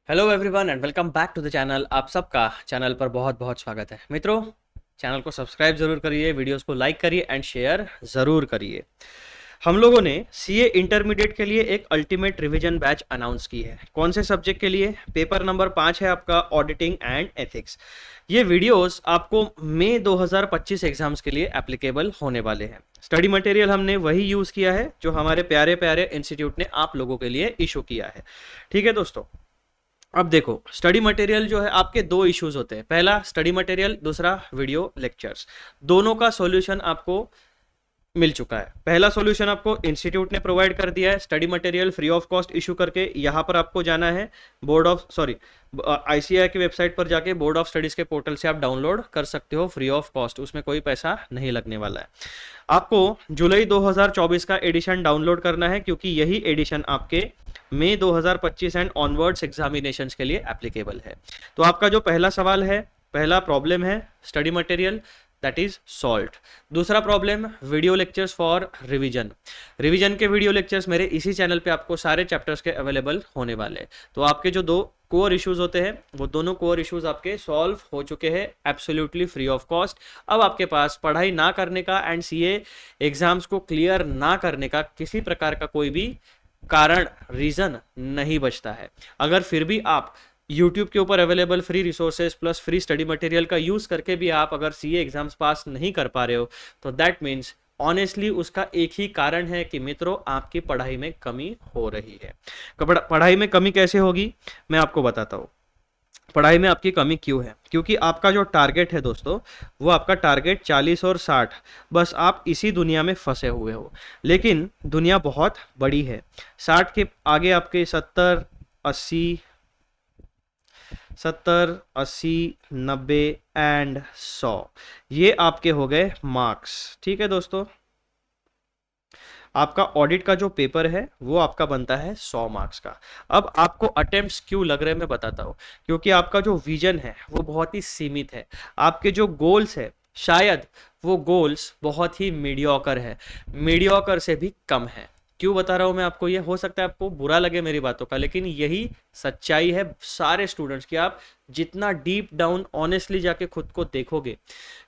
Hello everyone and welcome back to the channel. आप सबका channel पर बहुत बहुत स्वागत है। मित्रों, चैनल को सब्सक्राइब जरूर करिए, वीडियोस को लाइक करिए एंड शेयर जरूर करिए। हम लोगों ने सीए इंटरमीडिएट के लिए एक अल्टीमेट रिवीजन बैच अनाउंस की है। कौन से सब्जेक्ट के लिए? पेपर नंबर 5 है आपका, ऑडिटिंग एंड एथिक्स। ये वीडियोस आपको मई 2025 एग्जाम्स के लिए एप्लीकेबल होने वाले हैं। स्टडी मटेरियल हमने वही यूज किया है जो हमारे प्यारे प्यारे इंस्टीट्यूट ने आप लोगों के लिए इशू किया है। ठीक है दोस्तों, अब देखो, स्टडी मटेरियल जो है आपके दो इश्यूज होते हैं। पहला स्टडी मटेरियल, दूसरा वीडियो लेक्चर्स। दोनों का सॉल्यूशन आपको मिल चुका है। पहला सॉल्यूशन आपको इंस्टीट्यूट ने प्रोवाइड कर दिया है, study material free of cost issue करके। यहाँ पर आपको जाना है आईसीएआई की वेबसाइट पर जाके बोर्ड ऑफ स्टडीज के पोर्टल से आप डाउनलोड कर सकते हो फ्री ऑफ कॉस्ट, उसमें कोई पैसा नहीं लगने वाला है। आपको जुलाई 2024 का एडिशन डाउनलोड करना है क्योंकि यही एडिशन आपके मई 2025 एंड ऑनवर्ड्स एग्जामिनेशंस के लिए एप्लीकेबल है। तो आपका जो पहला सवाल है, पहला प्रॉब्लम है study material, that is solved. दूसरा problem, video lectures for revision. Revision के वीडियो लेक्चर्स मेरे इसी चैनल पे आपको सारे चैप्टर्स के अवेलेबल होने वाले हैं। तो आपके जो दो कोर इश्यूज होते हैं वो दोनों कोर इश्यूज आपके सॉल्व हो चुके हैं एब्सोल्युटली फ्री ऑफ कॉस्ट। अब आपके पास पढ़ाई ना करने का एंड सीए एग्जाम्स को क्लियर ना करने का किसी प्रकार का कोई भी कारण, रीजन नहीं बचता है। अगर फिर भी आप YouTube के ऊपर available free resources plus free study material का यूज करके भी आप अगर सीए एग्जाम्स पास नहीं कर पा रहे हो तो दैट मीन्स ऑनेस्टली उसका एक ही कारण है कि मित्रों आपकी पढ़ाई में कमी हो रही है। पढ़ाई में कमी कैसे होगी मैं आपको बताता हूँ। पढ़ाई में आपकी कमी क्यों है? क्योंकि आपका जो टारगेट है दोस्तों, वो आपका टारगेट 40 और 60, बस आप इसी दुनिया में फंसे हुए हो। लेकिन दुनिया बहुत बड़ी है। 60 के आगे आपके 70, 80, 90 एंड 100, ये आपके हो गए मार्क्स। ठीक है दोस्तों, आपका ऑडिट का जो पेपर है वो आपका बनता है 100 मार्क्स का। अब आपको अटेम्प्ट्स क्यों लग रहे हैं मैं बताता हूँ। क्योंकि आपका जो विजन है वो बहुत ही सीमित है। आपके जो गोल्स है शायद वो गोल्स बहुत ही मीडियोकर है, मीडियोकर से भी कम है। क्यों बता रहा हूँ मैं आपको? ये हो सकता है आपको बुरा लगे मेरी बातों का, लेकिन यही सच्चाई है सारे स्टूडेंट्स की। आप जितना डीप डाउन ऑनेस्टली जाके खुद को देखोगे,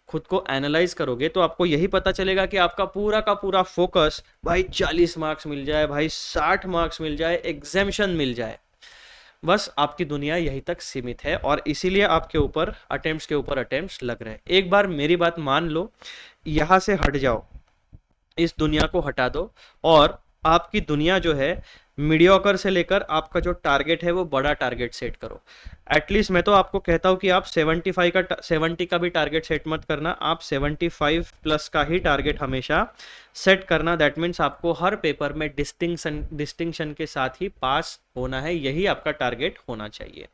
खुद को एनालाइज करोगे, तो आपको यही पता चलेगा कि आपका पूरा का पूरा फोकस भाई 40 मार्क्स मिल जाए, भाई 60 मार्क्स मिल जाए, एग्जेम्पशन मिल जाए, बस आपकी दुनिया यहीं तक सीमित है। और इसीलिए आपके ऊपर अटेम्प्ट्स के ऊपर अटेम्प्ट्स लग रहे हैं। एक बार मेरी बात मान लो, यहां से हट जाओ, इस दुनिया को हटा दो और आपकी दुनिया जो है मीडियोकर से लेकर आपका जो टारगेट है वो बड़ा टारगेट सेट करो। एटलीस्ट मैं तो आपको कहता हूँ कि आप 70 का भी टारगेट सेट मत करना, आप 75 प्लस का ही टारगेट हमेशा सेट करना। दैट मीन्स आपको हर पेपर में डिस्टिंक्शन के साथ ही पास होना है, यही आपका टारगेट होना चाहिए।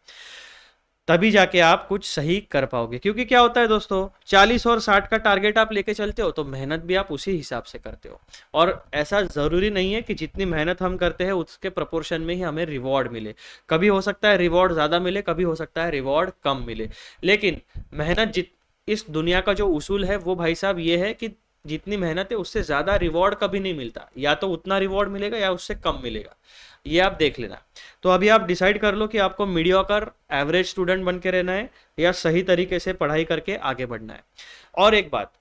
तभी जाके आप कुछ सही कर पाओगे। क्योंकि क्या होता है दोस्तों, 40 और 60 का टारगेट आप लेके चलते हो तो मेहनत भी आप उसी हिसाब से करते हो। और ऐसा जरूरी नहीं है कि जितनी मेहनत हम करते हैं उसके प्रोपोर्शन में ही हमें रिवॉर्ड मिले। कभी हो सकता है रिवॉर्ड ज्यादा मिले, कभी हो सकता है रिवॉर्ड कम मिले। लेकिन मेहनत इस दुनिया का जो उसूल है वो भाई साहब ये है कि जितनी मेहनत है उससे ज्यादा रिवॉर्ड कभी नहीं मिलता। या तो उतना रिवॉर्ड मिलेगा या उससे कम मिलेगा, ये आप देख लेना। तो अभी आप डिसाइड कर लो कि आपको मीडियोकर एवरेज स्टूडेंट बन के रहना है या सही तरीके से पढ़ाई करके आगे बढ़ना है। और एक बात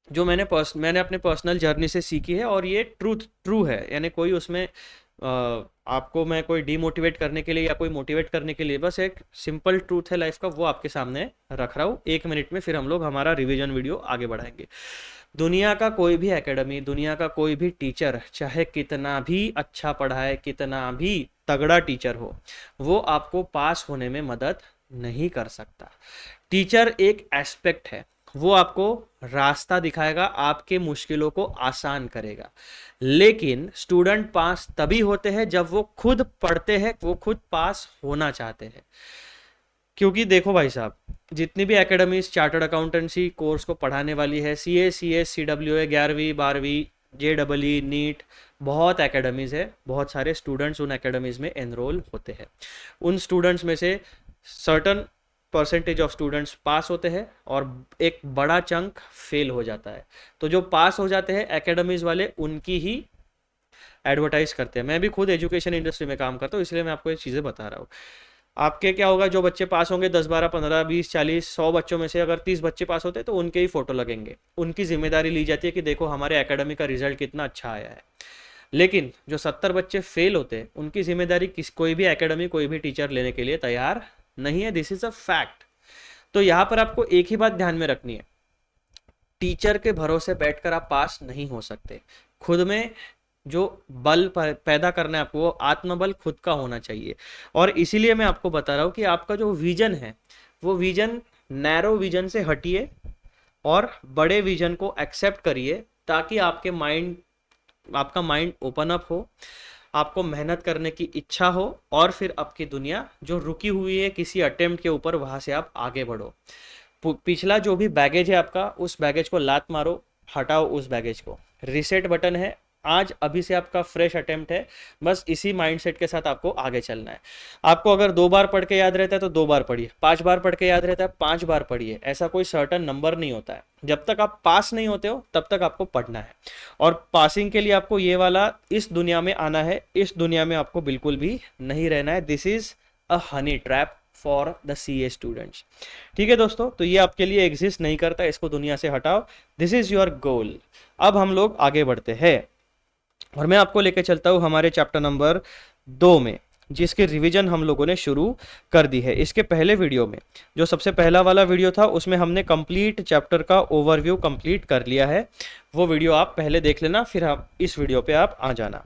जो मैंने अपने पर्सनल जर्नी से सीखी है, और ये ट्रू है, यानी कोई उसमें आपको मैं कोई डीमोटिवेट करने के लिए या कोई मोटिवेट करने के लिए, बस एक सिंपल ट्रूथ है लाइफ का, वो आपके सामने रख रहा हूँ 1 मिनट में। फिर हम लोग हमारा रिवीजन वीडियो आगे बढ़ाएंगे। दुनिया का कोई भी एकेडमी, दुनिया का कोई भी टीचर, चाहे कितना भी अच्छा पढ़ाए, कितना भी तगड़ा टीचर हो, वो आपको पास होने में मदद नहीं कर सकता। टीचर एक एस्पेक्ट है, वो आपको रास्ता दिखाएगा, आपके मुश्किलों को आसान करेगा। लेकिन स्टूडेंट पास तभी होते हैं जब वो खुद पढ़ते हैं, वो खुद पास होना चाहते हैं। क्योंकि देखो भाई साहब, जितनी भी एकेडमीज चार्टर्ड अकाउंटेंसी कोर्स को पढ़ाने वाली है, सीए, सीएस, सीडब्ल्यूए, 11वीं 12वीं, जेडबलई, नीट, बहुत एकेडमीज है, बहुत सारे स्टूडेंट्स उन एकेडमीज में एनरोल होते हैं। उन स्टूडेंट्स में से certain percentage of students pass होते हैं और एक बड़ा चंक फेल हो जाता है। तो जो पास हो जाते हैं एकेडमीज वाले, उनकी ही एडवर्टाइज करते हैं। मैं भी खुद एजुकेशन इंडस्ट्री में काम करता हूँ, इसलिए मैं आपको ये चीज़ें बता रहा हूँ। आपके क्या होगा, जो बच्चे पास होंगे 10 12 15 20 40 100 बच्चों में से अगर 30 बच्चे पास होते हैं तो उनके ही फोटो लगेंगे, उनकी जिम्मेदारी ली जाती है कि देखो हमारे एकेडमी का रिजल्ट कितना अच्छा आया है। लेकिन जो 70 बच्चे फेल होते हैं उनकी जिम्मेदारी कोई भी एकेडमी कोई भी टीचर लेने के लिए तैयार नहीं है। This is a fact. तो यहाँ पर आपको एक ही बात ध्यान में रखनी है, टीचर के भरोसे बैठकर आप पास नहीं हो सकते। खुद में जो बल पैदा करना है आपको, वो आत्मबल खुद का होना चाहिए। और इसीलिए मैं आपको बता रहा हूँ कि आपका जो विजन है वो विजन नैरो विजन से हटिए और बड़े विजन को एक्सेप्ट करिए, ताकि आपका माइंड ओपन अप हो, आपको मेहनत करने की इच्छा हो, और फिर आपकी दुनिया जो रुकी हुई है किसी अटेम्प्ट के ऊपर, वहां से आप आगे बढ़ो। पिछला जो भी बैगेज है आपका, उस बैगेज को लात मारो, हटाओ उस बैगेज को। रीसेट बटन है, आज अभी से आपका फ्रेश अटेम्प्ट है। बस इसी माइंडसेट के साथ आपको आगे चलना है। आपको अगर 2 बार पढ़ के याद रहता है तो 2 बार पढ़िए, 5 बार पढ़ के याद रहता है 5 बार पढ़िए। ऐसा कोई सर्टन नंबर नहीं होता है। जब तक आप पास नहीं होते हो तब तक आपको पढ़ना है। और पासिंग के लिए आपको ये वाला इस दुनिया में आना है, इस दुनिया में आपको बिल्कुल भी नहीं रहना है। This is a honey trap for the CA students. ठीक है दोस्तों, तो ये आपके लिए एग्जिस्ट नहीं करता, इसको दुनिया से हटाओ। This is your goal. अब हम लोग आगे बढ़ते हैं और मैं आपको लेके चलता हूँ हमारे चैप्टर नंबर 2 में, जिसकी रिवीजन हम लोगों ने शुरू कर दी है। इसके पहले वीडियो में, जो सबसे पहला वाला वीडियो था, उसमें हमने कंप्लीट चैप्टर का ओवरव्यू कंप्लीट कर लिया है। वो वीडियो आप पहले देख लेना, फिर आप इस वीडियो पे आप आ जाना।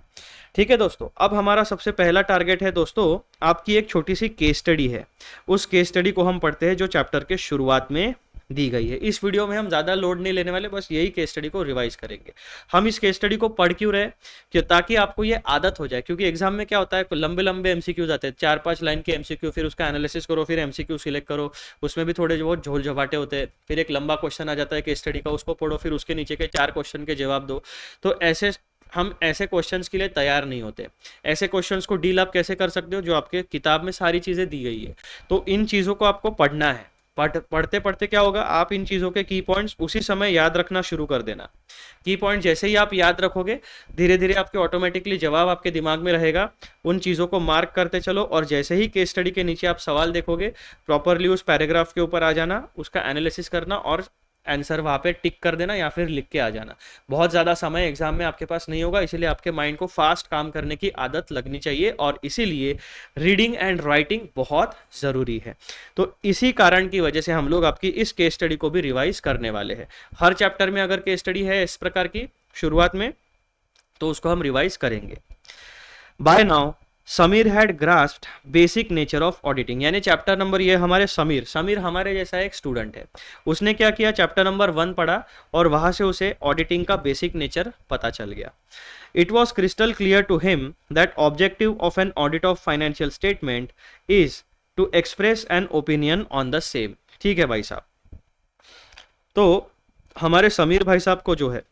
ठीक है दोस्तों, अब हमारा सबसे पहला टारगेट है दोस्तों, आपकी एक छोटी सी केस स्टडी है। उस केस स्टडी को हम पढ़ते हैं जो चैप्टर के शुरुआत में दी गई है। इस वीडियो में हम ज़्यादा लोड नहीं लेने वाले, बस यही केस स्टडी को रिवाइज करेंगे। हम इस केस स्टडी को पढ़ क्यों रहे, कि ताकि आपको ये आदत हो जाए। क्योंकि एग्जाम में क्या होता है, लंबे लंबे MCQs आते हैं, 4-5 लाइन के MCQ, फिर उसका एनालिसिस करो, फिर MCQ सिलेक्ट करो, उसमें भी थोड़े बहुत झोल झपाटे होते हैं। फिर एक लंबा क्वेश्चन आ जाता है केस स्टडी का, उसको पढ़ो, फिर उसके नीचे के 4 क्वेश्चन के जवाब दो। तो हम ऐसे क्वेश्चंस के लिए तैयार नहीं होते। ऐसे क्वेश्चंस को डील आप कैसे कर सकते हो, जो आपके किताब में सारी चीज़ें दी गई है। तो इन चीज़ों को आपको पढ़ना है। पढ़ते पढ़ते क्या होगा, आप इन चीज़ों के की पॉइंट्स उसी समय याद रखना शुरू कर देना। की पॉइंट जैसे ही आप याद रखोगे, धीरे धीरे आपके ऑटोमेटिकली जवाब आपके दिमाग में रहेगा। उन चीज़ों को मार्क करते चलो, और जैसे ही केस स्टडी के नीचे आप सवाल देखोगे, प्रॉपरली उस पैराग्राफ के ऊपर आ जाना, उसका एनालिसिस करना और आंसर वहाँ पे टिक कर देना या फिर लिख के आ जाना। बहुत ज़्यादा समय एग्जाम में आपके पास नहीं होगा, इसीलिए आपके माइंड को फास्ट काम करने की आदत लगनी चाहिए, और इसीलिए रीडिंग एंड राइटिंग बहुत ज़रूरी है। तो इसी कारण की वजह से हम लोग आपकी इस केस स्टडी को भी रिवाइज करने वाले हैं। हर चैप्टर में अगर केस स्टडी है इस प्रकार की शुरुआत में, तो उसको हम रिवाइज करेंगे। By now Sameer had grasped basic nature of auditing, यानी चैप्टर नंबर, ये हमारे समीर हमारे जैसा एक स्टूडेंट है। उसने क्या किया, चैप्टर नंबर 1 पढ़ा और वहां से उसे ऑडिटिंग का बेसिक नेचर पता चल गया। It was crystal clear to him that objective of an audit of financial statement is to express an opinion on the same. ठीक है भाई साहब, तो हमारे समीर भाई साहब को जो है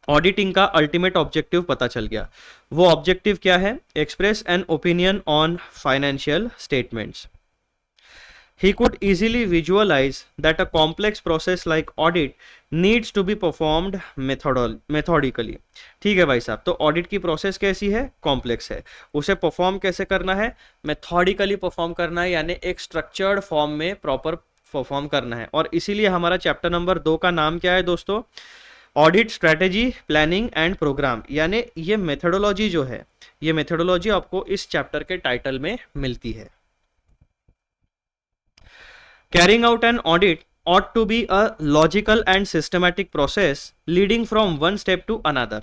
ऑडिटिंग का अल्टीमेट ऑब्जेक्टिव पता चल गया। वो ऑब्जेक्टिव क्या है, express an opinion on financial statements. He could easily visualize that a complex process like audit needs to be performed methodically. ठीक है भाई साहब, तो ऑडिट की प्रोसेस कैसी है, कॉम्प्लेक्स है। उसे परफॉर्म कैसे करना है, मेथोडिकली परफॉर्म करना है, यानी एक स्ट्रक्चर्ड फॉर्म में प्रॉपर परफॉर्म करना है। और इसीलिए हमारा चैप्टर नंबर 2 का नाम क्या है दोस्तों, audit strategy planning and programme. यानी ये मेथोडोलॉजी जो है, ये मेथोडोलॉजी आपको इस चैप्टर के टाइटल में मिलती है। Carrying out an audit ought to be a logical and systematic process leading from one step to another.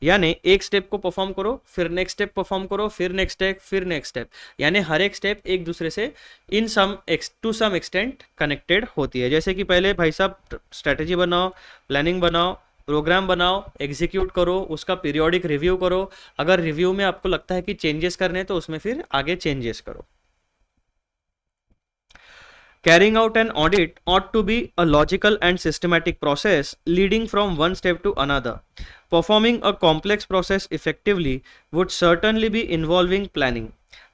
यानी एक स्टेप को परफॉर्म करो, फिर नेक्स्ट स्टेप परफॉर्म करो, फिर नेक्स्ट स्टेप, फिर नेक्स्ट स्टेप, यानी हर एक स्टेप एक दूसरे से टू सम एक्सटेंट कनेक्टेड होती है। जैसे कि पहले भाई साहब स्ट्रेटेजी बनाओ, प्लानिंग बनाओ, प्रोग्राम बनाओ, एग्जीक्यूट करो, उसका पीरियोडिक रिव्यू करो। अगर रिव्यू में आपको लगता है कि चेंजेस करने हैं तो उसमें फिर आगे चेंजेस करो। Carrying out an audit ought to be a logical and systematic process leading from one step to another. Performing a complex process effectively would certainly be involving planning.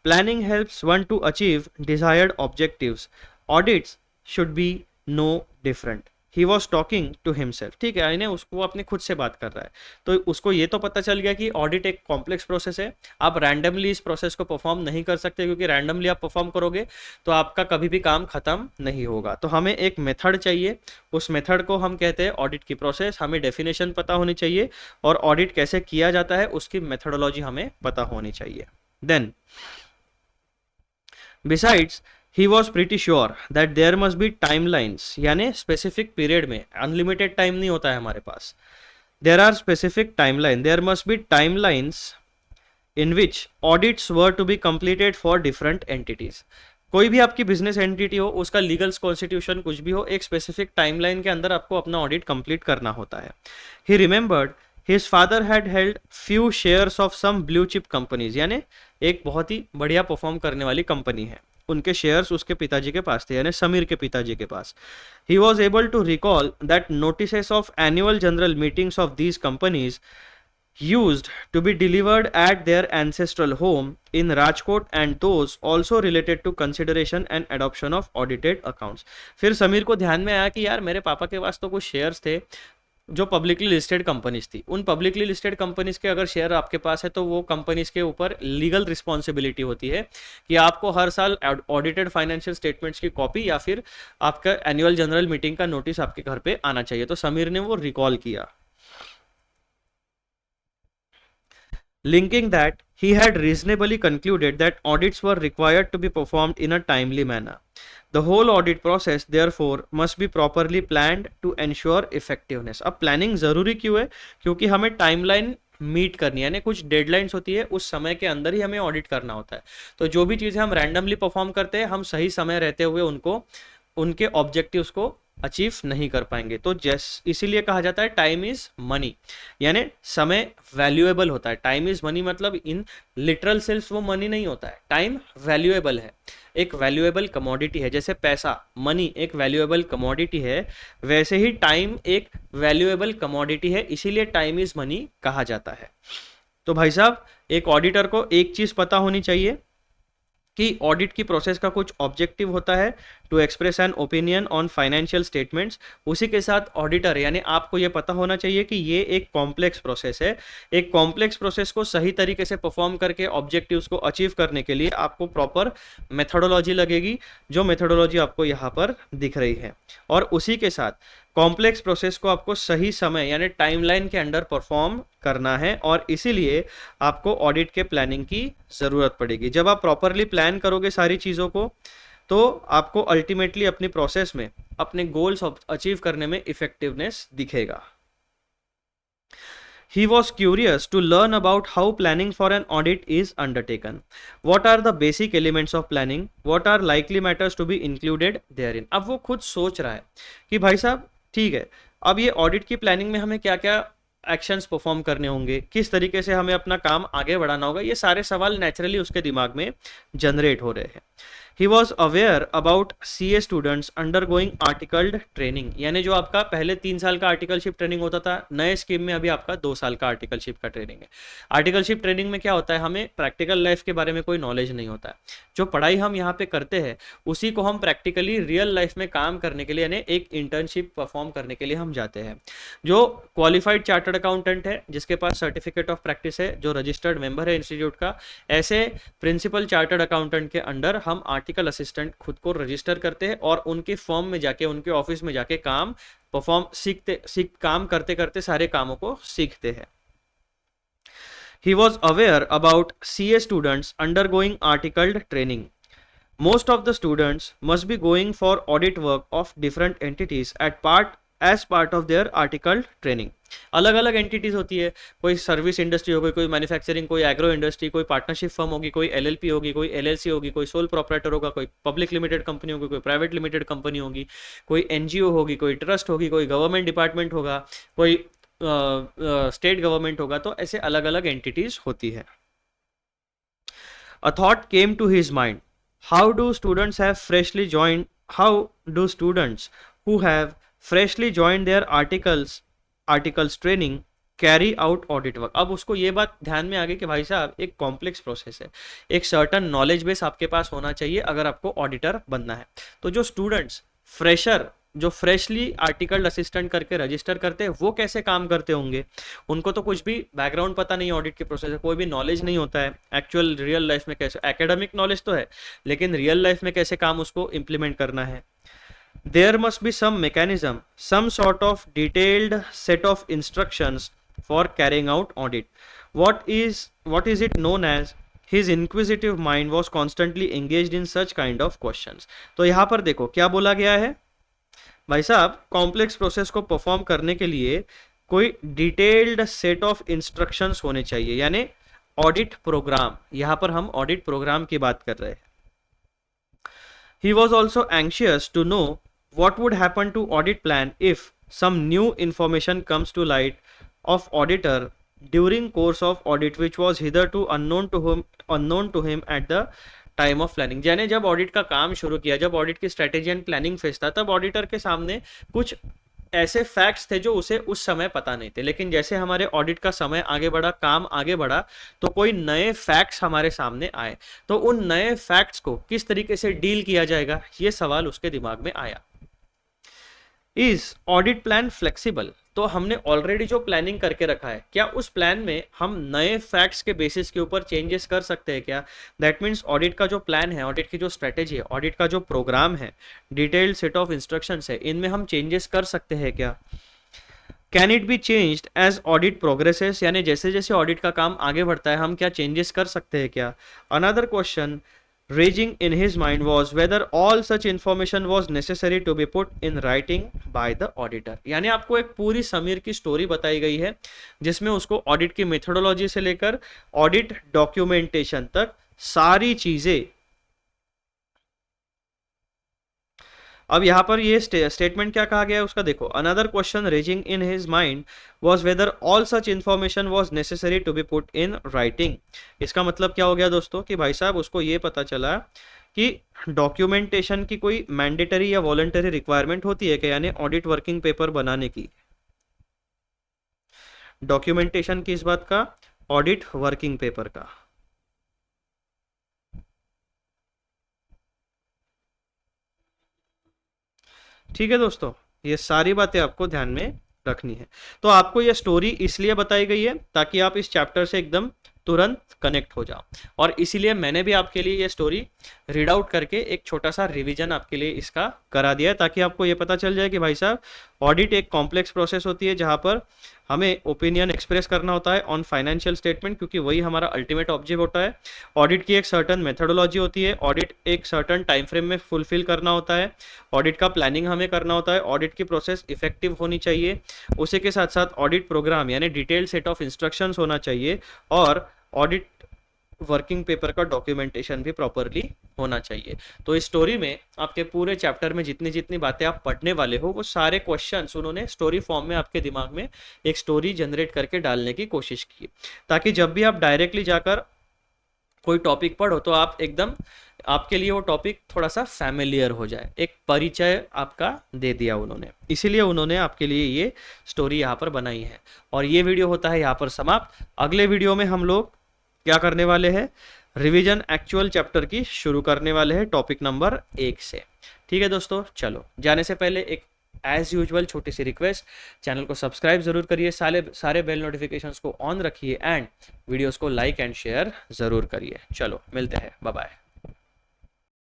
Planning helps one to achieve desired objectives. Audits should be no different. He was talking to himself, ठीक है, यानी उसको वो अपने खुद से बात कर रहा है। तो उसको ये तो पता चल गया कि ऑडिट एक कॉम्प्लेक्स प्रोसेस है, आप रैंडमली इस प्रोसेस को परफॉर्म नहीं कर सकते, क्योंकि रैंडमली आप परफॉर्म करोगे तो आपका कभी भी काम खत्म नहीं होगा। तो हमें एक मेथड चाहिए, उस मेथड को हम कहते हैं ऑडिट की प्रोसेस। हमें डेफिनेशन पता होनी चाहिए और ऑडिट कैसे किया जाता है उसकी मेथडोलॉजी हमें पता होनी चाहिए। Then besides he was pretty sure that there must be timelines, यानी स्पेसिफिक पीरियड में, अनलिमिटेड टाइम नहीं होता है हमारे पास, there are specific timeline, there must be timelines in which audits were to be completed for different entities. कोई भी आपकी बिजनेस एंटिटी हो, उसका लीगल कॉन्स्टिट्यूशन कुछ भी हो, एक स्पेसिफिक टाइमलाइन के अंदर आपको अपना ऑडिट कंप्लीट करना होता है। He remembered his father had held few shares of some blue chip companies, यानी एक बहुत ही बढ़िया परफॉर्म करने वाली कंपनी है, उनके शेयर्स उसके पिताजी के पास थे, यानी समीर के पिताजी के पास। He was able to recall that notices of annual general meetings of these companies used to be delivered at their ancestral home in Rajkot and those also related to consideration and adoption of audited accounts। फिर समीर को ध्यान में आया कि यार मेरे पापा के पास तो कुछ शेयर्स थे जो पब्लिकली लिस्टेड कंपनीज थी, उन पब्लिकली लिस्टेड कंपनीज के अगर शेयर आपके पास है तो वो कंपनीज के ऊपर लीगल रिस्पॉन्सिबिलिटी होती है कि आपको हर साल ऑडिटेड फाइनेंशियल स्टेटमेंट्स की कॉपी या फिर आपका एनुअल जनरल मीटिंग का नोटिस आपके घर पे आना चाहिए। तो समीर ने वो रिकॉल किया। Linking that, he had reasonably concluded that audits were required to be performed in a timely manner. The whole audit process, therefore, must be properly planned to ensure effectiveness। अब प्लानिंग ज़रूरी क्यों है? क्योंकि हमें timeline meet करनी है, यानी कुछ डेडलाइंस होती है, उस समय के अंदर ही हमें ऑडिट करना होता है। तो जो भी चीज़ें हम रैंडमली परफॉर्म करते हैं, हम सही समय रहते हुए उनको, उनके ऑब्जेक्टिव्स को अचीव नहीं कर पाएंगे। तो इसीलिए कहा जाता है टाइम इज मनी, यानी समय वैल्यूएबल होता है। टाइम इज मनी मतलब इन लिटरल सेंस वो मनी नहीं होता है, टाइम वैल्यूएबल है, एक वैल्यूएबल कमोडिटी है। जैसे पैसा, मनी एक वैल्यूएबल कमोडिटी है, वैसे ही टाइम एक वैल्यूएबल कमोडिटी है, इसीलिए टाइम इज मनी कहा जाता है। तो भाई साहब, एक ऑडिटर को एक चीज पता होनी चाहिए कि ऑडिट की प्रोसेस का कुछ ऑब्जेक्टिव होता है, to express an opinion on financial statements. उसी के साथ ऑडिटर, यानी आपको ये पता होना चाहिए कि ये एक कॉम्प्लेक्स प्रोसेस है। एक कॉम्प्लेक्स प्रोसेस को सही तरीके से परफॉर्म करके ऑब्जेक्टिव्स को अचीव करने के लिए आपको प्रॉपर मेथोडोलॉजी लगेगी, जो मेथोडोलॉजी आपको यहाँ पर दिख रही है। और उसी के साथ कॉम्प्लेक्स प्रोसेस को आपको सही समय यानी टाइमलाइन के अंडर परफॉर्म करना है, और इसीलिए आपको ऑडिट के प्लानिंग की ज़रूरत पड़ेगी। जब आप प्रॉपरली प्लान करोगे सारी चीज़ों को, तो आपको अल्टीमेटली अपनी प्रोसेस में अपने गोल्स अचीव करने में इफेक्टिवनेस दिखेगा। He was curious to learn about how planning for an audit is undertaken. What are the basic elements of planning? What are likely matters to be included therein? अब वो खुद सोच रहा है कि भाई साहब ठीक है, अब ये ऑडिट की प्लानिंग में हमें क्या क्या एक्शंस परफॉर्म करने होंगे, किस तरीके से हमें अपना काम आगे बढ़ाना होगा, ये सारे सवाल नेचुरली उसके दिमाग में जनरेट हो रहे हैं। He was aware about CA students undergoing articled training, यानी जो आपका पहले 3 साल का आर्टिकलशिप ट्रेनिंग होता था, नए स्कीम में अभी आपका 2 साल का आर्टिकलशिप का ट्रेनिंग है। आर्टिकलशिप ट्रेनिंग में क्या होता है, हमें प्रैक्टिकल लाइफ के बारे में कोई नॉलेज नहीं होता है। जो पढ़ाई हम यहाँ पे करते हैं उसी को हम प्रैक्टिकली रियल लाइफ में काम करने के लिए, यानी एक इंटर्नशिप परफॉर्म करने के लिए हम जाते हैं। जो क्वालिफाइड चार्टर्ड अकाउंटेंट है, जिसके पास सर्टिफिकेट ऑफ प्रैक्टिस है, जो रजिस्टर्ड मेंबर है इंस्टीट्यूट का, ऐसे प्रिंसिपल चार्टर्ड अकाउंटेंट के अंडर हम आर्टिकल असिस्टेंट खुद को रजिस्टर करते हैं और उनके फर्म में जाके, उनके ऑफिस में जाके काम काम करते करते सारे कामों को सीखते हैं। He was aware about CA students undergoing articled training. Most of the students must be going for audit work of different entities as part of their articled training. अलग अलग एंटिटीज होती है, कोई सर्विस इंडस्ट्री होगी, कोई manufacturing, कोई agro industry, कोई partnership firm होगी, कोई एलएलपी होगी, कोई एलएलसी होगी, कोई सोल प्रोप्राइटर होगा, कोई पब्लिक लिमिटेड कंपनी होगी, कोई प्राइवेट लिमिटेड कंपनी होगी, कोई एनजीओ होगी, कोई ट्रस्ट होगी, कोई गवर्नमेंट डिपार्टमेंट होगा, कोई स्टेट गवर्नमेंट होगा। तो ऐसे अलग अलग एंटिटीज होती है। A thought came to his mind. How do students who have freshly joined their articles training carry out audit work? अब उसको ये बात ध्यान में आ गई कि भाई साहब एक कॉम्प्लेक्स प्रोसेस है, एक सर्टन नॉलेज बेस आपके पास होना चाहिए अगर आपको ऑडिटर बनना है। तो जो स्टूडेंट्स फ्रेशर जो फ्रेशली आर्टिकल असिस्टेंट करके रजिस्टर करते हैं वो कैसे काम करते होंगे, उनको तो कुछ भी बैकग्राउंड पता नहीं है ऑडिट के प्रोसेस, कोई भी नॉलेज नहीं होता है एक्चुअल रियल लाइफ में कैसे, एकेडमिक नॉलेज तो है लेकिन रियल लाइफ में कैसे काम उसको इम्प्लीमेंट करना है। There must be some mechanism, some sort of detailed set of instructions for carrying out audit. What is it known as? His inquisitive mind was constantly engaged in such kind of questions. तो यहाँ पर देखो क्या बोला गया है भाई साहब, कॉम्प्लेक्स प्रोसेस को परफॉर्म करने के लिए कोई डिटेल्ड सेट ऑफ इंस्ट्रक्शंस होने चाहिए, यानी ऑडिट प्रोग्राम। यहाँ पर हम ऑडिट प्रोग्राम की बात कर रहे हैं। He was also anxious to know what would happen to audit plan if some new information comes to light of auditor during course of audit which was hitherto unknown to him at the time of planning. यानी जब audit का काम शुरू किया, जब audit की strategy and planning phase था, तब ऑडिटर के सामने कुछ ऐसे फैक्ट्स थे जो उसे उस समय पता नहीं थे, लेकिन जैसे हमारे ऑडिट का समय आगे बढ़ा, काम आगे बढ़ा, तो कोई नए फैक्ट्स हमारे सामने आए, तो उन नए फैक्ट्स को किस तरीके से डील किया जाएगा, ये सवाल उसके दिमाग में आया। Is audit plan flexible? तो हमने ऑलरेडी जो प्लानिंग करके रखा है, क्या उस प्लान में हम नए फैक्ट्स के बेसिस के ऊपर चेंजेस कर सकते हैं क्या? दैट मीन्स ऑडिट का जो प्लान है, ऑडिट की जो स्ट्रेटेजी है, ऑडिट का जो प्रोग्राम है, डिटेल्ड सेट ऑफ इंस्ट्रक्शंस है, इनमें हम चेंजेस कर सकते हैं क्या? Can it be changed as audit progresses? यानी जैसे जैसे ऑडिट का काम आगे बढ़ता है हम क्या चेंजेस कर सकते हैं क्या? Another question raging in his mind was whether all such information was necessary to be put in writing by the auditor। यानी आपको एक पूरी समीर की स्टोरी बताई गई है जिसमें उसको ऑडिट की मेथोडोलॉजी से लेकर ऑडिट डॉक्यूमेंटेशन तक सारी चीजें। अब यहां पर ये स्टेटमेंट क्या कहा गया है उसका देखो, another question raising in his mind was whether all such information was necessary to be put in writing. इसका मतलब क्या हो गया दोस्तों कि भाई साहब उसको ये पता चला कि डॉक्यूमेंटेशन की कोई मैंडेटरी या वॉलंटरी रिक्वायरमेंट होती है क्या, यानी ऑडिट वर्किंग पेपर बनाने की। डॉक्यूमेंटेशन की इस बात का, ऑडिट वर्किंग पेपर का। ठीक है दोस्तों, ये सारी बातें आपको ध्यान में रखनी है। तो आपको ये स्टोरी इसलिए बताई गई है ताकि आप इस चैप्टर से एकदम तुरंत कनेक्ट हो जाओ, और इसीलिए मैंने भी आपके लिए ये स्टोरी रीड आउट करके एक छोटा सा रिवीजन आपके लिए इसका करा दिया है, ताकि आपको ये पता चल जाए कि भाई साहब ऑडिट एक कॉम्प्लेक्स प्रोसेस होती है जहां पर हमें ओपिनियन एक्सप्रेस करना होता है ऑन फाइनेंशियल स्टेटमेंट, क्योंकि वही हमारा अल्टीमेट ऑब्जेक्टिव होता है। ऑडिट की एक सर्टन मेथोडोलॉजी होती है, ऑडिट एक सर्टन टाइम फ्रेम में फुलफिल करना होता है, ऑडिट का प्लानिंग हमें करना होता है, ऑडिट की प्रोसेस इफेक्टिव होनी चाहिए, उसी के साथ साथ ऑडिट प्रोग्राम यानी डिटेल्ड सेट ऑफ इंस्ट्रक्शंस होना चाहिए, और ऑडिट वर्किंग पेपर का डॉक्यूमेंटेशन भी प्रॉपरली होना चाहिए। तो इस स्टोरी में आपके पूरे चैप्टर में जितनी जितनी बातें आप पढ़ने वाले हो वो सारे क्वेश्चंस उन्होंने स्टोरी फॉर्म में आपके दिमाग में एक स्टोरी जनरेट करके डालने की कोशिश की, ताकि जब भी आप डायरेक्टली जाकर कोई टॉपिक पढ़ो तो आप एकदम, आपके लिए वो टॉपिक थोड़ा सा फैमिलियर हो जाए, एक परिचय आपका दे दिया उन्होंने, इसीलिए उन्होंने आपके लिए ये स्टोरी यहाँ पर बनाई है। और ये वीडियो होता है यहाँ पर समाप्त। अगले वीडियो में हम लोग क्या करने वाले हैं, रिवीजन एक्चुअल चैप्टर की शुरू करने वाले हैं टॉपिक नंबर 1 से। ठीक है दोस्तों, चलो जाने से पहले एक एज यूजुअल छोटी सी रिक्वेस्ट, चैनल को सब्सक्राइब जरूर करिए, सारे बेल नोटिफिकेशंस को ऑन रखिए एंड वीडियोस को लाइक एंड शेयर जरूर करिए। चलो मिलते हैं, बाय बाय।